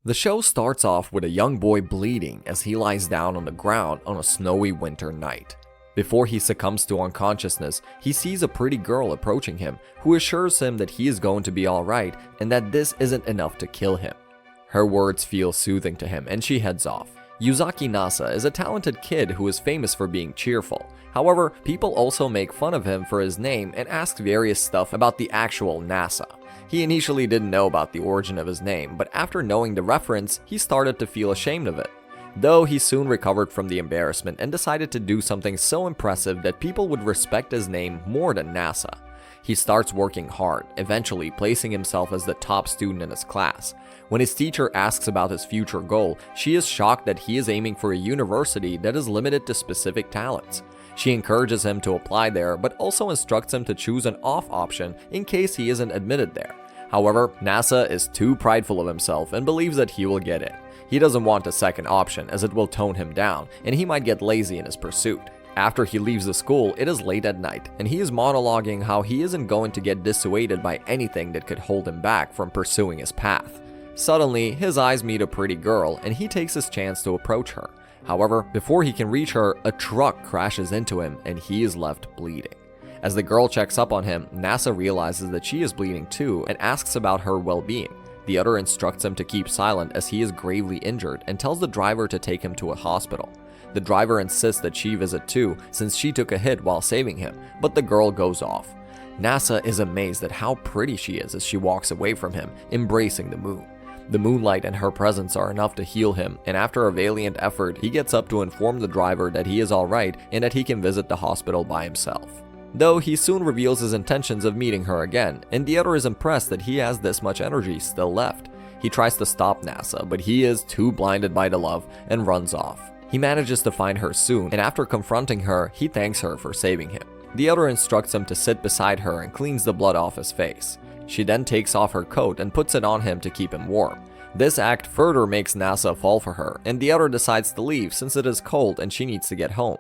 The show starts off with a young boy bleeding as he lies down on the ground on a snowy winter night. Before he succumbs to unconsciousness, he sees a pretty girl approaching him who assures him that he is going to be alright and that this isn't enough to kill him. Her words feel soothing to him and she heads off. Yuzaki Nasa is a talented kid who is famous for being cheerful. However, people also make fun of him for his name and ask various stuff about the actual Nasa. He initially didn't know about the origin of his name, but after knowing the reference, he started to feel ashamed of it. Though he soon recovered from the embarrassment and decided to do something so impressive that people would respect his name more than NASA. He starts working hard, eventually placing himself as the top student in his class. When his teacher asks about his future goal, she is shocked that he is aiming for a university that is limited to specific talents. She encourages him to apply there, but also instructs him to choose an off option in case he isn't admitted there. However, NASA is too prideful of himself and believes that he will get it. He doesn't want a second option as it will tone him down, and he might get lazy in his pursuit. After he leaves the school, it is late at night, and he is monologuing how he isn't going to get dissuaded by anything that could hold him back from pursuing his path. Suddenly, his eyes meet a pretty girl, and he takes his chance to approach her. However, before he can reach her, a truck crashes into him and he is left bleeding. As the girl checks up on him, NASA realizes that she is bleeding too and asks about her well-being. The other instructs him to keep silent as he is gravely injured and tells the driver to take him to a hospital. The driver insists that she visit too since she took a hit while saving him, but the girl goes off. NASA is amazed at how pretty she is as she walks away from him, embracing the moon. The moonlight and her presence are enough to heal him, and after a valiant effort, he gets up to inform the driver that he is alright and that he can visit the hospital by himself. Though he soon reveals his intentions of meeting her again, and the other is impressed that he has this much energy still left. He tries to stop NASA, but he is too blinded by the love and runs off. He manages to find her soon, and after confronting her, he thanks her for saving him. The other instructs him to sit beside her and cleans the blood off his face. She then takes off her coat and puts it on him to keep him warm. This act further makes NASA fall for her, and the other decides to leave since it is cold and she needs to get home.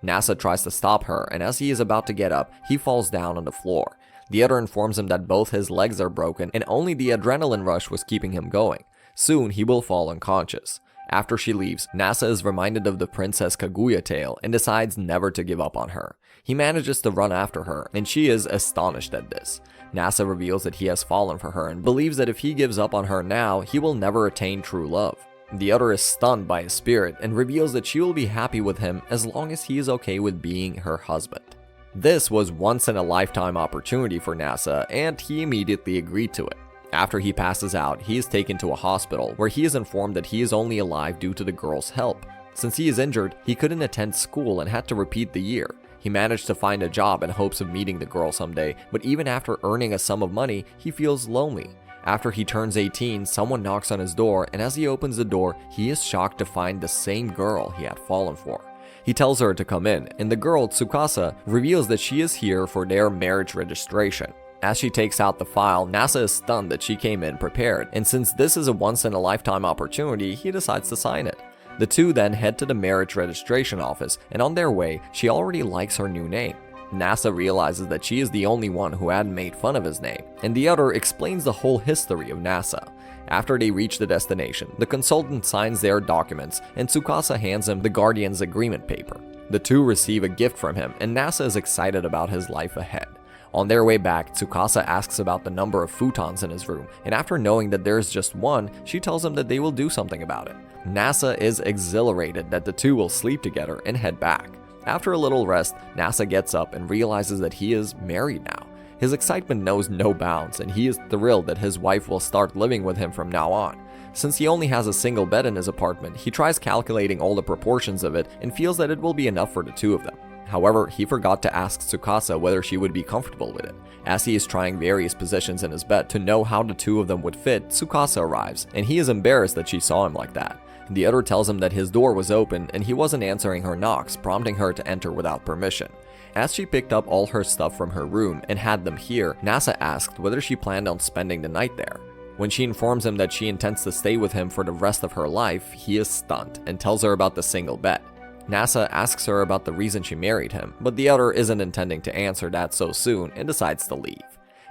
NASA tries to stop her, and as he is about to get up, he falls down on the floor. The other informs him that both his legs are broken and only the adrenaline rush was keeping him going. Soon he will fall unconscious. After she leaves, NASA is reminded of the Princess Kaguya tale and decides never to give up on her. He manages to run after her, and she is astonished at this. NASA reveals that he has fallen for her and believes that if he gives up on her now, he will never attain true love. The other is stunned by his spirit and reveals that she will be happy with him as long as he is okay with being her husband. This was once in a lifetime opportunity for NASA, and he immediately agreed to it. After he passes out, he is taken to a hospital where he is informed that he is only alive due to the girl's help. Since he is injured, he couldn't attend school and had to repeat the year. He managed to find a job in hopes of meeting the girl someday, but even after earning a sum of money, he feels lonely. After he turns 18, someone knocks on his door, and as he opens the door, he is shocked to find the same girl he had fallen for. He tells her to come in, and the girl, Tsukasa, reveals that she is here for their marriage registration. As she takes out the file, NASA is stunned that she came in prepared, and since this is a once-in-a-lifetime opportunity, he decides to sign it. The two then head to the marriage registration office, and on their way, she already likes her new name. NASA realizes that she is the only one who hadn't made fun of his name, and the other explains the whole history of NASA. After they reach the destination, the consultant signs their documents, and Tsukasa hands him the Guardian's agreement paper. The two receive a gift from him, and NASA is excited about his life ahead. On their way back, Tsukasa asks about the number of futons in his room, and after knowing that there is just one, she tells him that they will do something about it. NASA is exhilarated that the two will sleep together and head back. After a little rest, NASA gets up and realizes that he is married now. His excitement knows no bounds, and he is thrilled that his wife will start living with him from now on. Since he only has a single bed in his apartment, he tries calculating all the proportions of it and feels that it will be enough for the two of them. However, he forgot to ask Tsukasa whether she would be comfortable with it. As he is trying various positions in his bed to know how the two of them would fit, Tsukasa arrives, and he is embarrassed that she saw him like that. The other tells him that his door was open and he wasn't answering her knocks, prompting her to enter without permission. As she picked up all her stuff from her room and had them here, NASA asked whether she planned on spending the night there. When she informs him that she intends to stay with him for the rest of her life, he is stunned and tells her about the single bed. NASA asks her about the reason she married him, but the other isn't intending to answer that so soon and decides to leave.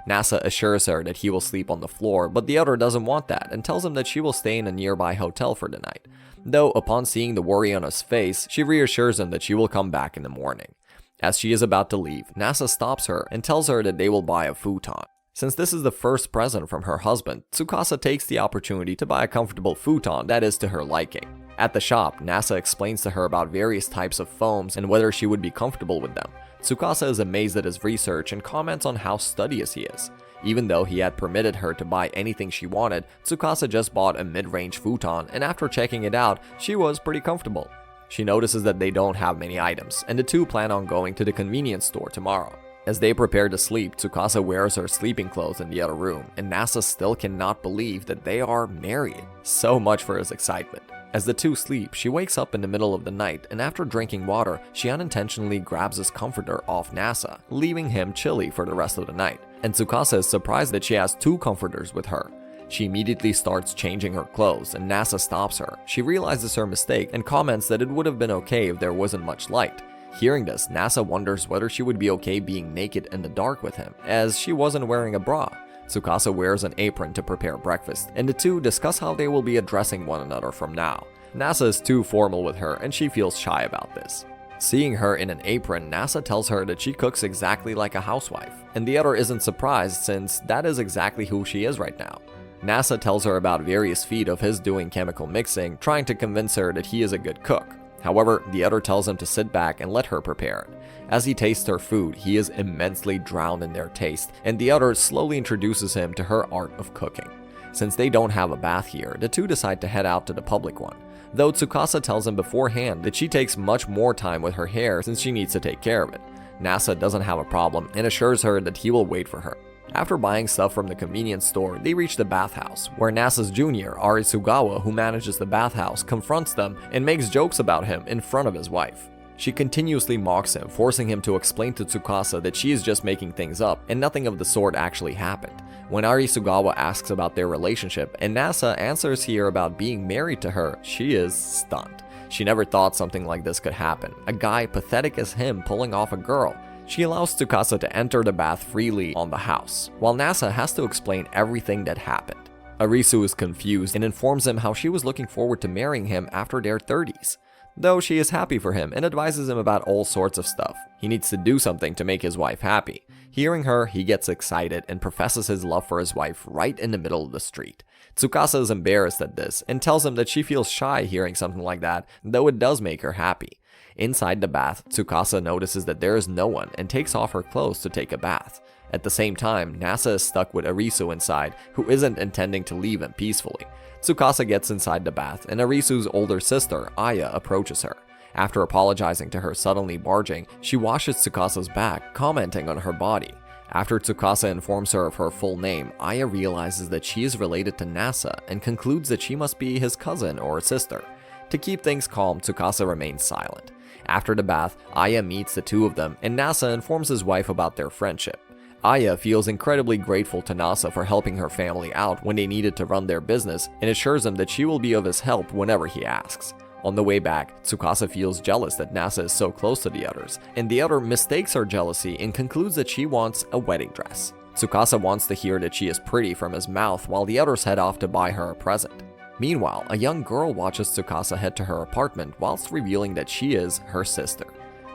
Nasa assures her that he will sleep on the floor, but the other doesn't want that and tells him that she will stay in a nearby hotel for the night. Though, upon seeing the worry on his face, she reassures him that she will come back in the morning. As she is about to leave, Nasa stops her and tells her that they will buy a futon. Since this is the first present from her husband, Tsukasa takes the opportunity to buy a comfortable futon that is to her liking. At the shop, Nasa explains to her about various types of foams and whether she would be comfortable with them. Tsukasa is amazed at his research and comments on how studious he is. Even though he had permitted her to buy anything she wanted, Tsukasa just bought a mid-range futon, and after checking it out, she was pretty comfortable. She notices that they don't have many items, and the two plan on going to the convenience store tomorrow. As they prepare to sleep, Tsukasa wears her sleeping clothes in the other room, and Nasa still cannot believe that they are married. So much for his excitement. As the two sleep, she wakes up in the middle of the night, and after drinking water, she unintentionally grabs his comforter off Nasa, leaving him chilly for the rest of the night. And Tsukasa is surprised that she has two comforters with her. She immediately starts changing her clothes, and Nasa stops her. She realizes her mistake and comments that it would have been okay if there wasn't much light. Hearing this, Nasa wonders whether she would be okay being naked in the dark with him, as she wasn't wearing a bra. Tsukasa wears an apron to prepare breakfast, and the two discuss how they will be addressing one another from now. Nasa is too formal with her, and she feels shy about this. Seeing her in an apron, Nasa tells her that she cooks exactly like a housewife, and the other isn't surprised since that is exactly who she is right now. Nasa tells her about various feat of his doing chemical mixing, trying to convince her that he is a good cook. However, the other tells him to sit back and let her prepare it. As he tastes her food, he is immensely drowned in their taste, and the other slowly introduces him to her art of cooking. Since they don't have a bath here, the two decide to head out to the public one. Though Tsukasa tells him beforehand that she takes much more time with her hair since she needs to take care of it. Nasa doesn't have a problem and assures her that he will wait for her. After buying stuff from the convenience store, they reach the bathhouse, where Nasa's junior, Arisugawa, who manages the bathhouse, confronts them and makes jokes about him in front of his wife. She continuously mocks him, forcing him to explain to Tsukasa that she is just making things up and nothing of the sort actually happened. When Arisugawa asks about their relationship and Nasa answers here about being married to her, she is stunned. She never thought something like this could happen, a guy pathetic as him pulling off a girl. She allows Tsukasa to enter the bath freely on the house, while Nasa has to explain everything that happened. Arisu is confused and informs him how she was looking forward to marrying him after their 30s. Though she is happy for him and advises him about all sorts of stuff. He needs to do something to make his wife happy. Hearing her, he gets excited and professes his love for his wife right in the middle of the street. Tsukasa is embarrassed at this and tells him that she feels shy hearing something like that, though it does make her happy. Inside the bath, Tsukasa notices that there is no one and takes off her clothes to take a bath. At the same time, Nasa is stuck with Arisu inside, who isn't intending to leave him peacefully. Tsukasa gets inside the bath, and Arisu's older sister, Aya, approaches her. After apologizing to her suddenly barging, she washes Tsukasa's back, commenting on her body. After Tsukasa informs her of her full name, Aya realizes that she is related to Nasa and concludes that she must be his cousin or sister. To keep things calm, Tsukasa remains silent. After the bath, Aya meets the two of them, and Nasa informs his wife about their friendship. Aya feels incredibly grateful to Nasa for helping her family out when they needed to run their business and assures him that she will be of his help whenever he asks. On the way back, Tsukasa feels jealous that Nasa is so close to the others, and the other mistakes her jealousy and concludes that she wants a wedding dress. Tsukasa wants to hear that she is pretty from his mouth while the others head off to buy her a present. Meanwhile, a young girl watches Tsukasa head to her apartment whilst revealing that she is her sister.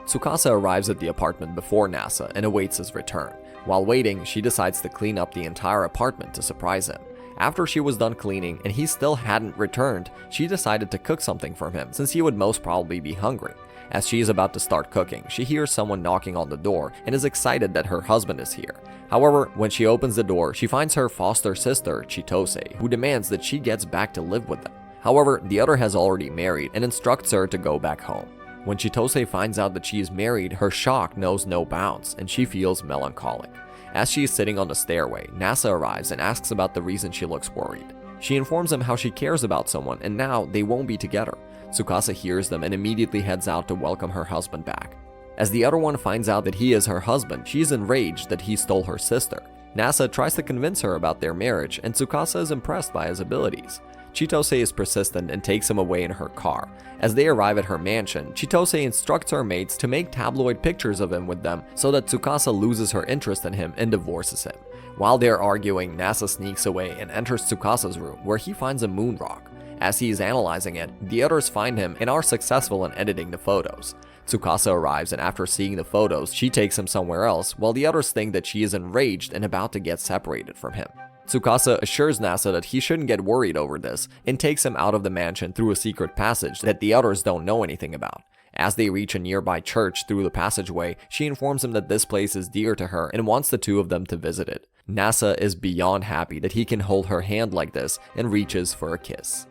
Tsukasa arrives at the apartment before Nasa and awaits his return. While waiting, she decides to clean up the entire apartment to surprise him. After she was done cleaning and he still hadn't returned, she decided to cook something for him since he would most probably be hungry. As she is about to start cooking, she hears someone knocking on the door and is excited that her husband is here. However, when she opens the door, she finds her foster sister, Chitose, who demands that she gets back to live with them. However, the other has already married and instructs her to go back home. When Chitose finds out that she is married, her shock knows no bounds and she feels melancholic. As she is sitting on the stairway, Nasa arrives and asks about the reason she looks worried. She informs him how she cares about someone and now they won't be together. Tsukasa hears them and immediately heads out to welcome her husband back. As the other one finds out that he is her husband, she is enraged that he stole her sister. Nasa tries to convince her about their marriage and Tsukasa is impressed by his abilities. Chitose is persistent and takes him away in her car. As they arrive at her mansion, Chitose instructs her maids to make tabloid pictures of him with them so that Tsukasa loses her interest in him and divorces him. While they're arguing, Nasa sneaks away and enters Tsukasa's room, where he finds a moon rock. As he is analyzing it, the others find him and are successful in editing the photos. Tsukasa arrives, and after seeing the photos, she takes him somewhere else, while the others think that she is enraged and about to get separated from him. Tsukasa assures Nasa that he shouldn't get worried over this and takes him out of the mansion through a secret passage that the others don't know anything about. As they reach a nearby church through the passageway, she informs him that this place is dear to her and wants the two of them to visit it. Nasa is beyond happy that he can hold her hand like this and reaches for a kiss.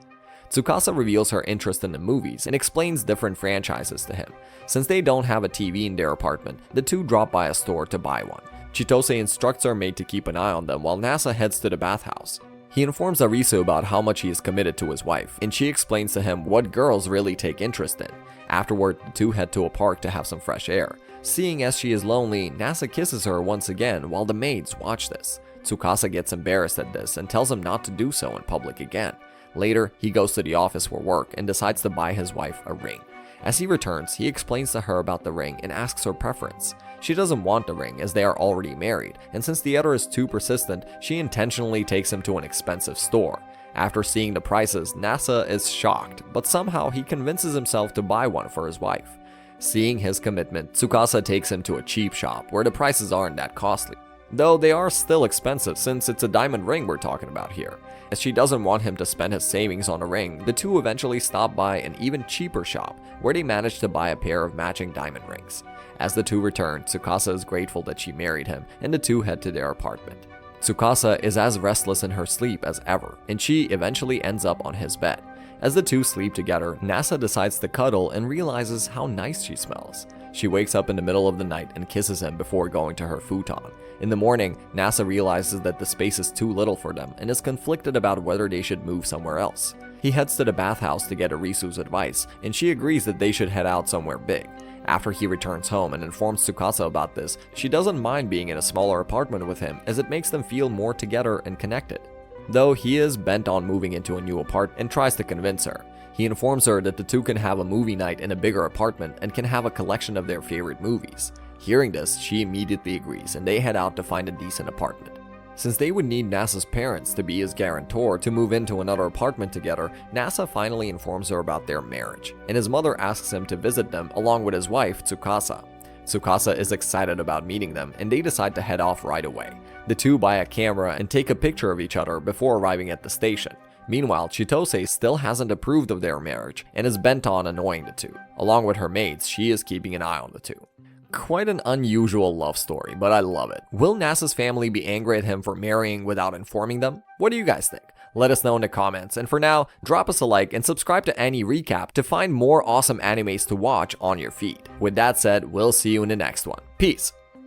Tsukasa reveals her interest in the movies and explains different franchises to him. Since they don't have a TV in their apartment, the two drop by a store to buy one. Chitose instructs her maid to keep an eye on them while Nasa heads to the bathhouse. He informs Arisu about how much he is committed to his wife, and she explains to him what girls really take interest in. Afterward, the two head to a park to have some fresh air. Seeing as she is lonely, Nasa kisses her once again while the maids watch this. Tsukasa gets embarrassed at this and tells him not to do so in public again. Later, he goes to the office for work and decides to buy his wife a ring. As he returns, he explains to her about the ring and asks her preference. She doesn't want the ring as they are already married, and since the other is too persistent, she intentionally takes him to an expensive store. After seeing the prices, Nasa is shocked, but somehow he convinces himself to buy one for his wife. Seeing his commitment, Tsukasa takes him to a cheap shop where the prices aren't that costly, though they are still expensive since it's a diamond ring we're talking about here. As she doesn't want him to spend his savings on a ring, the two eventually stop by an even cheaper shop where they manage to buy a pair of matching diamond rings. As the two return, Tsukasa is grateful that she married him, and the two head to their apartment. Tsukasa is as restless in her sleep as ever, and she eventually ends up on his bed. As the two sleep together, Nasa decides to cuddle and realizes how nice she smells. She wakes up in the middle of the night and kisses him before going to her futon. In the morning, Nasa realizes that the space is too little for them and is conflicted about whether they should move somewhere else. He heads to the bathhouse to get Arisu's advice, and she agrees that they should head out somewhere big. After he returns home and informs Tsukasa about this, she doesn't mind being in a smaller apartment with him as it makes them feel more together and connected. Though he is bent on moving into a new apartment and tries to convince her. He informs her that the two can have a movie night in a bigger apartment and can have a collection of their favorite movies. Hearing this, she immediately agrees and they head out to find a decent apartment. Since they would need Nasa's parents to be his guarantor to move into another apartment together, Nasa finally informs her about their marriage, and his mother asks him to visit them along with his wife, Tsukasa. Tsukasa is excited about meeting them, and they decide to head off right away. The two buy a camera and take a picture of each other before arriving at the station. Meanwhile, Chitose still hasn't approved of their marriage and is bent on annoying the two. Along with her maids, she is keeping an eye on the two. Quite an unusual love story, but I love it. Will Nasa's family be angry at him for marrying without informing them? What do you guys think? Let us know in the comments, and for now, drop us a like and subscribe to Any Recap to find more awesome animes to watch on your feed. With that said, we'll see you in the next one. Peace!